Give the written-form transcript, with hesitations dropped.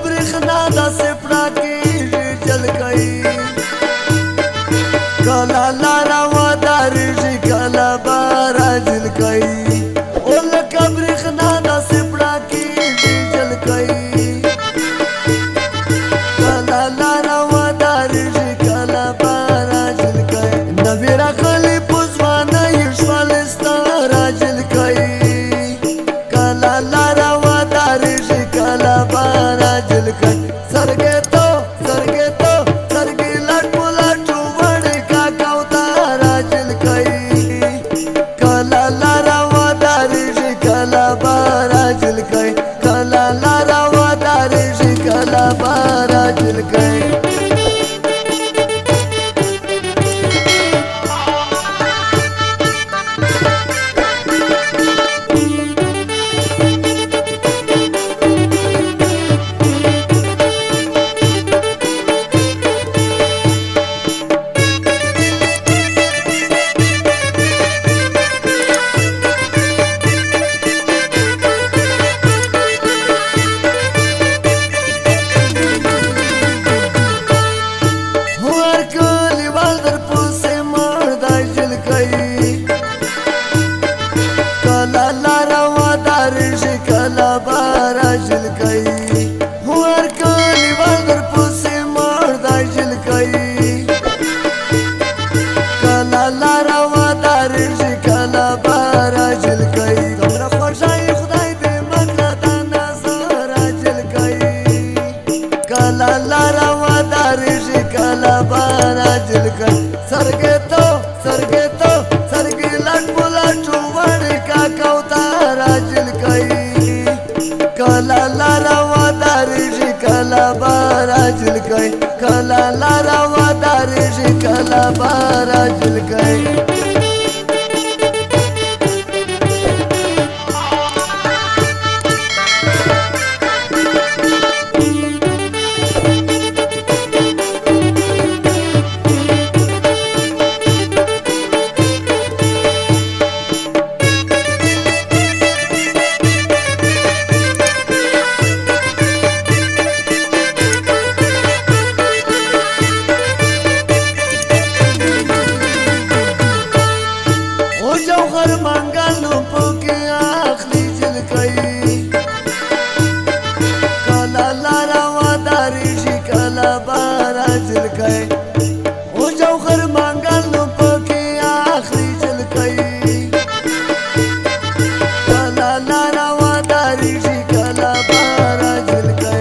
برېښنا داسې پړاکېږي جلکۍ کله لاره ودرېږي کله به راجلکۍ او لکه برېښنا داسې پړاکېږي جلکۍ کله لاره ودرېږي کله به راجلکۍ نوې راغلې په ځوانۍ شولې ستا راجلکۍ کله لاره ودرېږي کله به راجلکۍ سرګې ته سرګې ته سرګې لټ په لټو وړې کاکا او ته راجلکۍ کله لاره ودرېږي کله به راجلکۍ کله لاره ودرېږي کله به راجلکۍ کله لاره ودرېږي کله به راجلکۍ هر کلیوال درپسې مړ دی جلکۍ کله لاره ودرېږي کله به راجلکۍ دومره خوږه یې خدای دې مه کړه دا نظر راجلکۍ کله لاره ودرېږي کله به راجلکۍ سرګې ته سرګې ته سرګې لټ په لټو وړې کاکا او ته راجلکۍ کله لاره ودرېږي کله به راجلکۍ کله لاره ودرېږي کله به راجلکۍ جوهر منګلو پکې اخلي جلکۍ کله لاره ودرېږي کله به راجلکۍ او جوهر منګلو پکې اخلي جلکۍ کله لاره ودرېږي کله به راجلکۍ